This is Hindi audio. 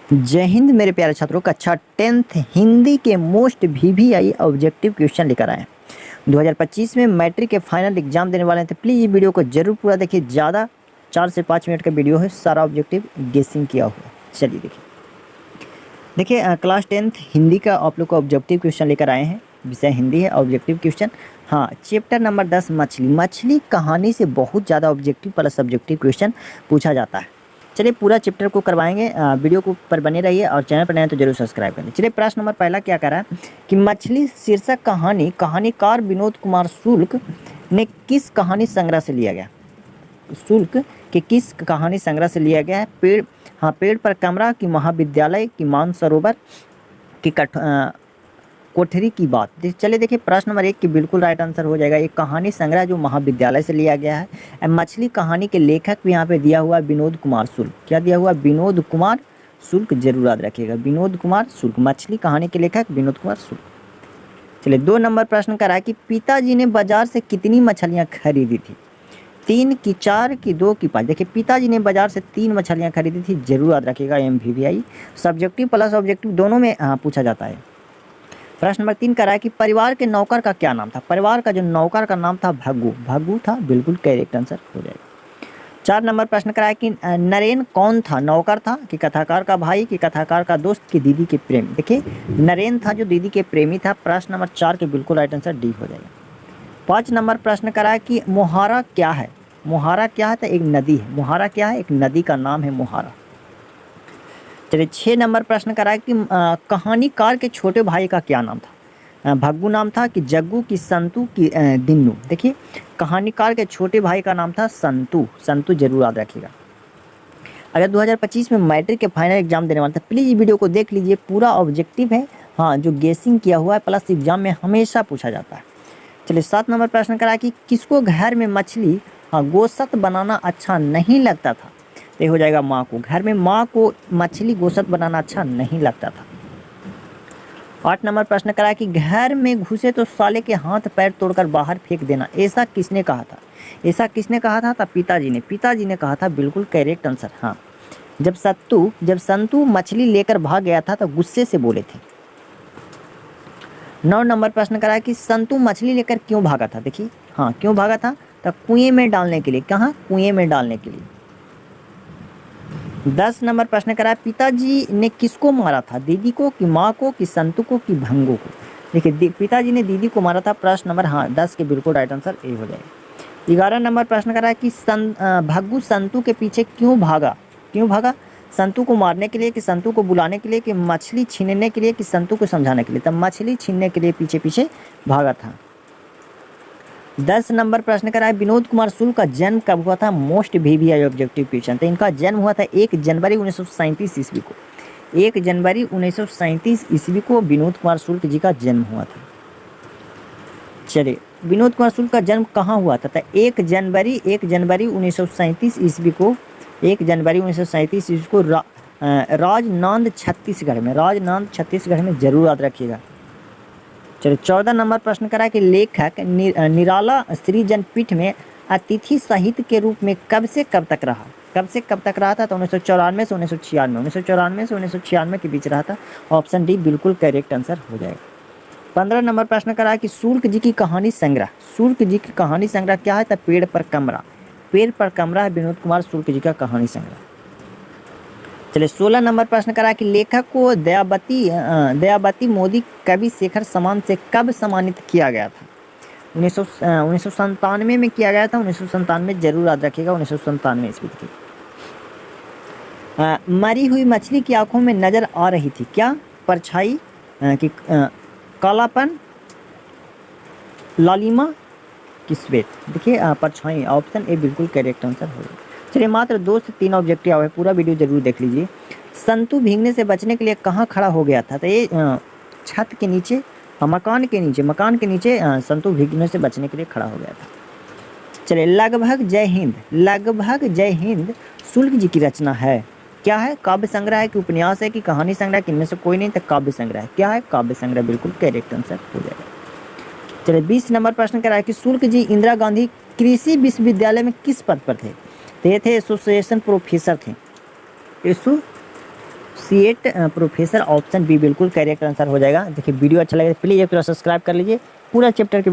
जय हिंद मेरे प्यारे छात्रों, कक्षा 10th हिंदी के मोस्ट वीवीआई ऑब्जेक्टिव क्वेश्चन लेकर आए हैं। 2025 में मैट्रिक के फाइनल एग्जाम देने वाले हैं, तो प्लीज़ ये वीडियो को जरूर पूरा देखिए। ज़्यादा 4 से 5 मिनट का वीडियो है, सारा ऑब्जेक्टिव गेसिंग किया हुआ। चलिए देखिए क्लास 10th हिंदी का आप लोग को ऑब्जेक्टिव क्वेश्चन लेकर आए हैं। विषय हिंदी है, ऑब्जेक्टिव क्वेश्चन। हाँ, चैप्टर नंबर 10 मछली कहानी से बहुत ज़्यादा ऑब्जेक्टिव प्लस सब्जेक्टिव क्वेश्चन पूछा जाता है। चलिए पूरा चैप्टर को करवाएंगे। वीडियो को पर बने रहिए और चैनल पर नए तो जरूर सब्सक्राइब करें। चलिए प्रश्न नंबर पहला क्या कह रहा है कि मछली शीर्षक कहानीकार विनोद कुमार शुक्ल ने किस कहानी संग्रह से लिया गया? शुक्ल के किस कहानी संग्रह से लिया गया है? पेड़ पर कमरा की महाविद्यालय की मानसरोवर की कोठरी की बात। चलिए देखिए प्रश्न नंबर 1 की बिल्कुल राइट आंसर हो जाएगा। एक कहानी संग्रह जो महाविद्यालय से लिया गया है। मछली कहानी के लेखक भी यहाँ पे दिया हुआ विनोद कुमार शुक्ल। क्या दिया हुआ? विनोद कुमार शुक्ल, जरूर याद रखिएगा, विनोद कुमार शुक्ल। मछली कहानी के लेखक विनोद कुमार शुक्ल। चलिए 2 नंबर प्रश्न करा है कि पिताजी ने बाजार से कितनी मछलियाँ खरीदी थी? 3 की 4 की 2 की 5। देखिए पिताजी ने बाजार से 3 मछलियाँ खरीदी थी, जरूर याद रखिएगा। MVVI सब्जेक्टिव प्लस ऑब्जेक्टिव दोनों में पूछा जाता है। प्रश्न नंबर 3 करा है कि परिवार के नौकर का क्या नाम था? परिवार का जो नौकर का नाम था भग्गू था, बिल्कुल करेक्ट आंसर हो जाएगा। 4 नंबर प्रश्न करा है कि नरेन कौन था? नौकर था कि कथाकार का भाई कि कथाकार का दोस्त कि दीदी के प्रेमी? देखिए नरेन था जो दीदी के प्रेमी था। प्रश्न नंबर 4 के बिल्कुल राइट आंसर डी हो जाएगा। 5 नंबर प्रश्न करा है कि मोहारा क्या है? मोहारा क्या है? तो एक नदी है। मोहारा क्या है? एक नदी का नाम है मोहारा। चलिए 6 नंबर प्रश्न करा है कि कहानीकार के छोटे भाई का क्या नाम था? भग्गू नाम था कि जग्गू कि संतू कि दिन्नू? देखिए कहानीकार के छोटे भाई का नाम था संतू। संतू जरूर याद रखिएगा। अगर 2025 में मैट्रिक के फाइनल एग्जाम देने वाले थे, प्लीज़ वीडियो को देख लीजिए, पूरा ऑब्जेक्टिव है। हाँ, जो गेसिंग किया हुआ है प्लस एग्जाम में हमेशा पूछा जाता है। चलिए 7 नंबर प्रश्न करा कि किसको घर में मछली गोश्त बनाना अच्छा नहीं लगता था? ये हो जाएगा माँ को। घर में माँ को मछली गोश्त बनाना अच्छा नहीं लगता था। 8 नंबर प्रश्न करा कि घर में घुसे तो साले के हाथ पैर तोड़कर बाहर फेंक देना, ऐसा किसने कहा था? ऐसा किसने कहा था? पिताजी ने। पिताजी ने कहा था, बिल्कुल करेक्ट आंसर। हाँ, जब संतू मछली लेकर भाग गया था तो गुस्से से बोले थे। 9 नंबर प्रश्न करा कि संतू मछली लेकर क्यों भागा था? देखिए हाँ, क्यों भागा था? तो कुएं में डालने के लिए। कहाँ? कुएं में डालने के लिए। 10 नंबर प्रश्न करा पिताजी ने किसको मारा था? दीदी को कि माँ को कि संतू को कि भंगू को? देखिए पिताजी ने दीदी को मारा था। प्रश्न नंबर 10 के बिल्कुल राइट आंसर ए हो जाएगा। 11 नंबर प्रश्न करा कि भग्गू संतू के पीछे क्यों भागा? क्यों भागा? संतू को मारने के लिए कि संतू को बुलाने के लिए कि मछली छीनने के लिए कि संतू को समझाने के लिए? तब मछली छीनने के लिए पीछे पीछे भागा था। 10 नंबर प्रश्न करा है विनोद कुमार शुक्ल का जन्म कब हुआ था? Most VVI objective question. तो इनका जन्म हुआ था 1 जनवरी 1937 ईस्वी को। 1 जनवरी 1937 ईस्वी को विनोद कुमार शुक्ल जी का जन्म हुआ था। चलिए विनोद कुमार शुक्ल का जन्म कहाँ हुआ था? 1 जनवरी 1937 ईस्वी को। 1 जनवरी 1937 ईस्वी को राजनांद छत्तीसगढ़ में। राजनांद छत्तीसगढ़ में, जरूर याद रखिएगा। चलिए 14 नंबर प्रश्न करा कि लेखक निराला सृजनपीठ में अतिथि साहित्य के रूप में कब से कब तक रहा? कब से कब तक रहा था? तो 1994 से 1996। 1994 से 1996 के बीच रहा था। ऑप्शन डी बिल्कुल करेक्ट आंसर हो जाएगा। 15 नंबर प्रश्न करा कि शुक्ल जी की कहानी संग्रह। शुक्ल जी की कहानी संग्रह क्या है? तो पेड़ पर कमरा। पेड़ पर कमरा है विनोद कुमार शुक्ल जी का कहानी संग्रह। चलिए 16 नंबर प्रश्न करा कि लेखक को दयावती मोदी कवि शेखर सम्मान से कब सम्मानित किया गया था? 1997 में किया गया था। 1997, जरूर याद रखिएगा, 1997 ईस्वी की। मरी हुई मछली की आंखों में नजर आ रही थी क्या? परछाई कि कालापन, लालिमा कि श्वेत? देखिए परछाई, ऑप्शन ए बिल्कुल करेक्ट आंसर होगा। चलिए मात्र 2 से 3 ऑब्जेक्टिव है, पूरा वीडियो जरूर देख लीजिए। संतू भीगने से बचने के लिए कहाँ खड़ा हो गया था? तो ये छत के नीचे, मकान के नीचे संतू भीगने से बचने के लिए खड़ा हो गया था। चलिए लगभग जय हिंद शुक्ल जी की रचना है। क्या है? काव्य संग्रह है कि उपन्यास है कि कहानी संग्रह? कि इनमें से कोई नहीं, तो काव्य संग्रह है। क्या है? काव्य संग्रह, बिल्कुल करेक्ट आंसर हो जाएगा। चलिए 20 नंबर प्रश्न करा है कि शुक्ल जी इंदिरा गांधी कृषि विश्वविद्यालय में किस पद पर थे? तो ये थे एसोसिएशन प्रोफेसर थे। एसोसिएट प्रोफेसर ऑप्शन बी बिल्कुल करेक्ट आंसर हो जाएगा। देखिए वीडियो अच्छा लगे तो प्लीज़ एक बार सब्सक्राइब कर लीजिए। पूरा चैप्टर के